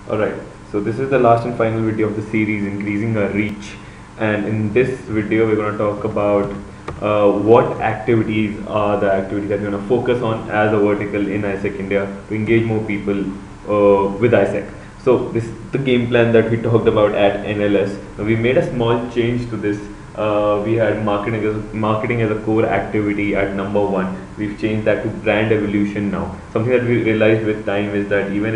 Alright, so this is the last and final video of the series, increasing our reach. And in this video, we're going to talk about what activities are the activities that we're going to focus on as a vertical in ISEC India to engage more people with ISEC. So this is the game plan that we talked about at NLS. Now, we made a small change to this. We had marketing as a core activity at number one. We've changed that to brand evolution now. Something that we realized with time is that even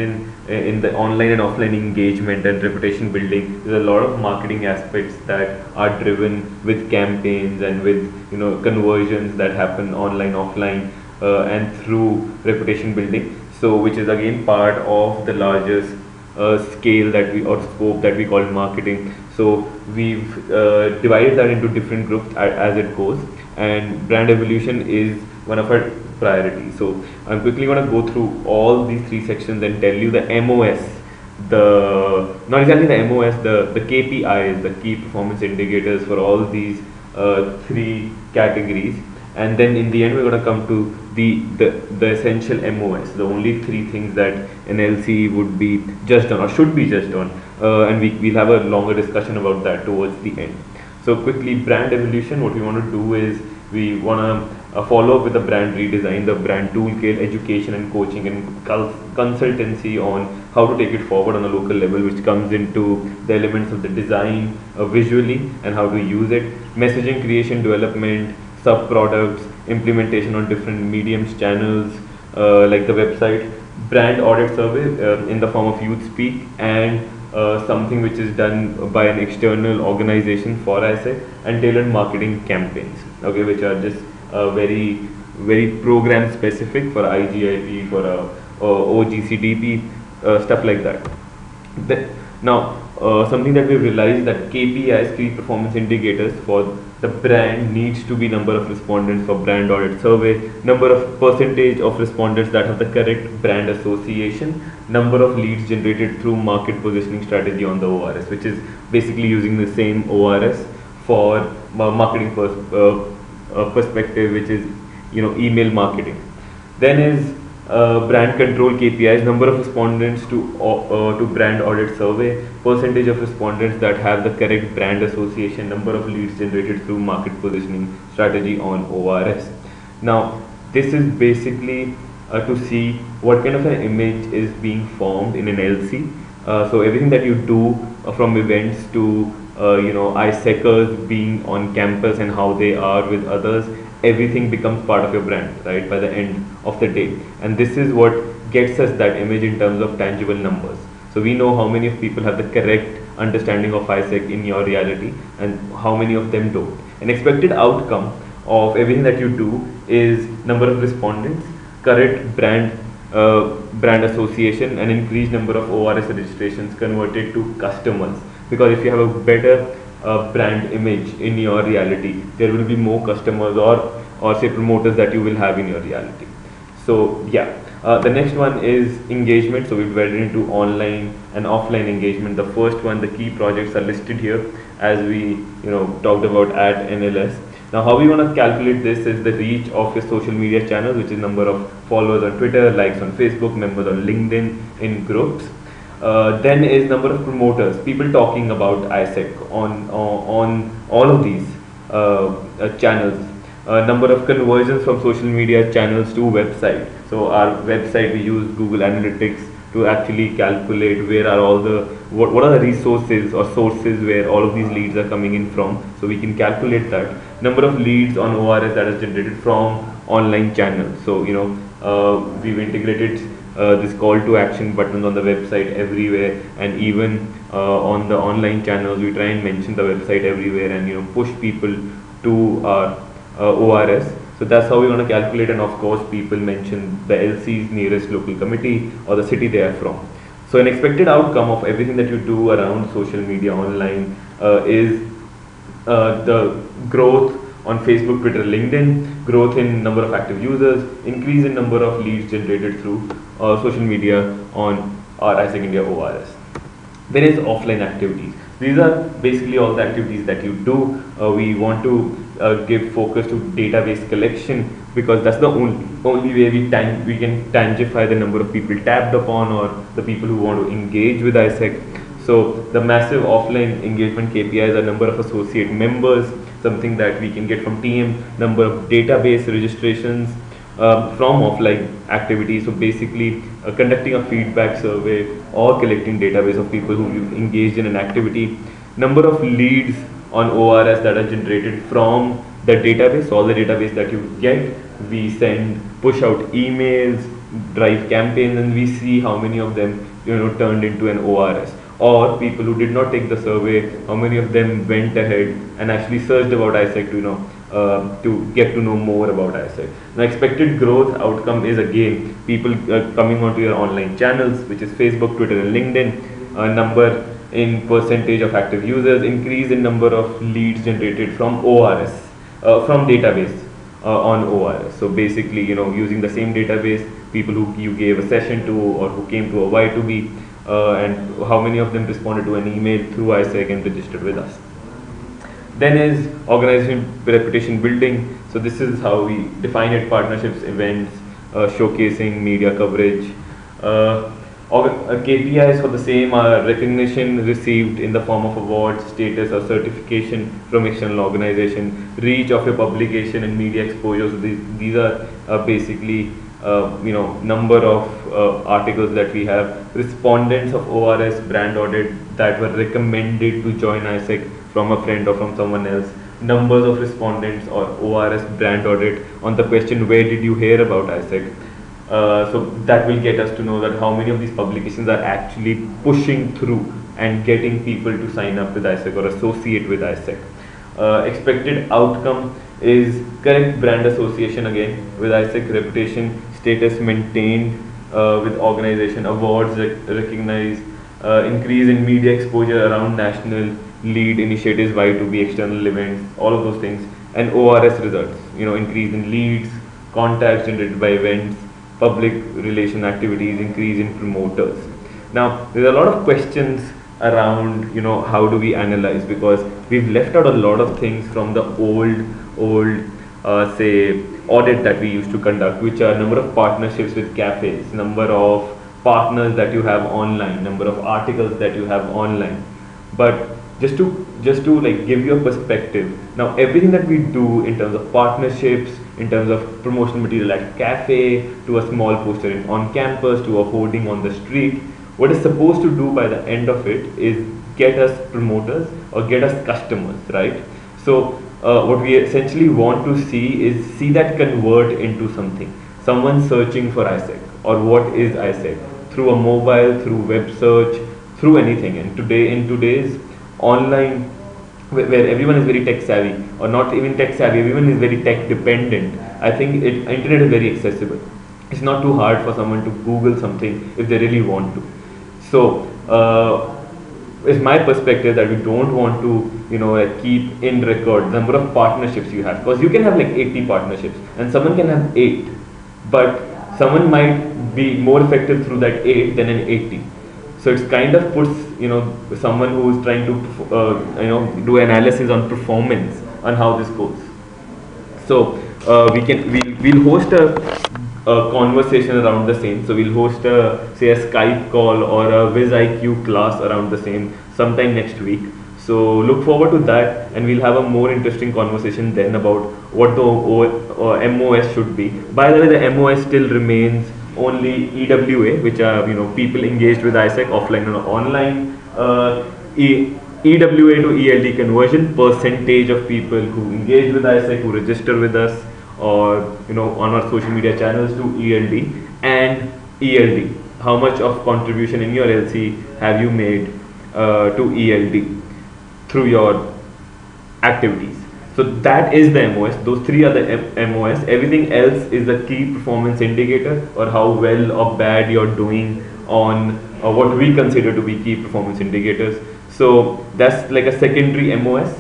in the online and offline engagement and reputation building, there's a lot of marketing aspects that are driven with campaigns and with conversions that happen online, offline, and through reputation building. So which is again part of the largest scale that we or scope that we call marketing. So we've divided that into different groups as it goes, and brand evolution is one of our priorities. So I'm quickly going to go through all these three sections and tell you the MOS, the not exactly the MOS, the KPIs, the key performance indicators for all these three categories, and then in the end we're going to come to the essential MOS, the only three things that an LC would be judged on or should be judged on, and we'll have a longer discussion about that towards the end. So quickly, brand evolution, what we want to do is we want to follow up with the brand redesign, the brand toolkit, education and coaching and consultancy on how to take it forward on a local level, which comes into the elements of the design visually and how to use it, messaging creation, development, sub products, implementation on different mediums, channels like the website, brand audit survey in the form of youth speak, and something which is done by an external organization for ISEC, and tailored marketing campaigns, okay, which are just very program specific for IGIP, for OGCDP, stuff like that. Now, something that we've realized that KPIs, key performance indicators for the brand, needs to be number of respondents for brand audit survey, number of percentage of respondents that have the correct brand association, number of leads generated through market positioning strategy on the ORS, which is basically using the same ORS for marketing perspective, which is email marketing. Then is brand control KPIs, number of respondents to brand audit survey, percentage of respondents that have the correct brand association, number of leads generated through market positioning strategy on ORS. Now this is basically to see what kind of an image is being formed in an LC. So everything that you do from events to ISECers being on campus and how they are with others, everything becomes part of your brand, right, by the end of the day. And this is what gets us that image in terms of tangible numbers. So we know how many of people have the correct understanding of ISEC in your reality and how many of them don't. An expected outcome of everything that you do is number of respondents, correct brand association, and increased number of ORS registrations converted to customers. Because if you have a better brand image in your reality, there will be more customers or say promoters that you will have in your reality. So yeah, the next one is engagement. So we divided into online and offline engagement. The first one, the key projects are listed here as we talked about at NLS. Now how we want to calculate this is the reach of your social media channels, which is number of followers on Twitter, likes on Facebook, members on LinkedIn, in groups. Then is number of promoters, people talking about ISEC on all of these channels. Number of conversions from social media channels to website. So our website, we use Google Analytics to actually calculate where are all the what are the resources or sources where all of these leads are coming in from. So we can calculate that. Number of leads on ORS that is generated from online channels. So we've integrated this call to action buttons on the website everywhere, and even on the online channels we try and mention the website everywhere and push people to our ORS. So that's how we want to calculate, and of course people mention the LC's nearest local committee or the city they are from. So an expected outcome of everything that you do around social media online is the growth on Facebook, Twitter, LinkedIn, growth in number of active users, increase in number of leads generated through social media on our ISEC India ORS. There is offline activities. These are basically all the activities that you do. We want to give focus to database collection, because that's the only way we can tangify the number of people tapped upon, or the people who want to engage with ISEC. So the massive offline engagement KPIs are number of associate members, something that we can get from TM, number of database registrations from offline activities. So basically conducting a feedback survey or collecting database of people who engaged in an activity, number of leads on ORS that are generated from the database, all the database that you get. We send, push out emails, drive campaigns, and we see how many of them turned into an ORS. Or people who did not take the survey, how many of them went ahead and actually searched about ISEC to get to know more about ISEC. Now, expected growth outcome is again people coming onto your online channels, which is Facebook, Twitter, and LinkedIn. Number in percentage of active users, increase in number of leads generated from ORS, from database on ORS. So basically, using the same database, people who you gave a session to or who came to a Y2B. And how many of them responded to an email through ISEC and registered with us. Then is organization reputation building. So this is how we define it: partnerships, events, showcasing, media coverage. KPIs for the same are recognition received in the form of awards, status, or certification from external organization, reach of your publication and media exposure. So these are basically number of articles that we have, respondents of ORS brand audit that were recommended to join ISEC from a friend or from someone else, numbers of respondents or ORS brand audit on the question, where did you hear about ISEC? So that will get us to know that how many of these publications are actually pushing through and getting people to sign up with ISEC or associate with ISEC. Expected outcome is correct brand association again with ISEC, reputation, status maintained with organization, awards recognized, increase in media exposure around national lead initiatives, Y2B, external events, all of those things, and ORS results, increase in leads, contacts generated by events, public relation activities, increase in promoters. Now, there's a lot of questions around, how do we analyze, because we've left out a lot of things from the old say audit that we used to conduct, which are number of partnerships with cafes, number of partners that you have online, number of articles that you have online. But just to like give you a perspective, now everything that we do in terms of partnerships, in terms of promotional material at cafe, to a small poster on campus, to a hoarding on the street, what is supposed to do by the end of it is get us promoters or get us customers, right? So what we essentially want to see that convert into something. Someone searching for ISEC or what is ISEC through a mobile, through web search, through anything. And in today's online, where everyone is very tech savvy, or not even tech savvy, everyone is very tech dependent. I think internet is very accessible. It's not too hard for someone to Google something if they really want to. So it's my perspective that we don't want to keep in record the number of partnerships you have, because you can have like 80 partnerships and someone can have 8, but someone might be more effective through that 8 than an 80. So it's kind of puts someone who is trying to do analysis on performance on how this goes. So we'll host a conversation around the same. So we'll host say a Skype call or a WizIQ class around the same sometime next week. So look forward to that, and we'll have a more interesting conversation then about what the MOS should be. By the way, the MOS still remains only EWA, which are people engaged with ISEC offline and online. EWA to ELD conversion, percentage of people who engage with ISEC, who register with us, or on our social media channels, to ELD, and ELD, how much of contribution in your LC have you made to ELD through your activities. So that is the MOS. Those three are the MOS. Everything else is the key performance indicator, or how well or bad you're doing on what we consider to be key performance indicators. So that's like a secondary MOS.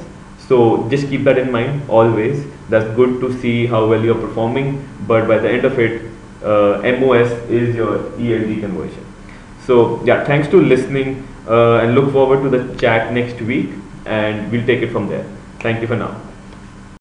So just keep that in mind always. That's good to see how well you're performing, but by the end of it, MOS is your ELD conversion. So yeah, thanks to listening. and look forward to the chat next week, and we'll take it from there. Thank you for now.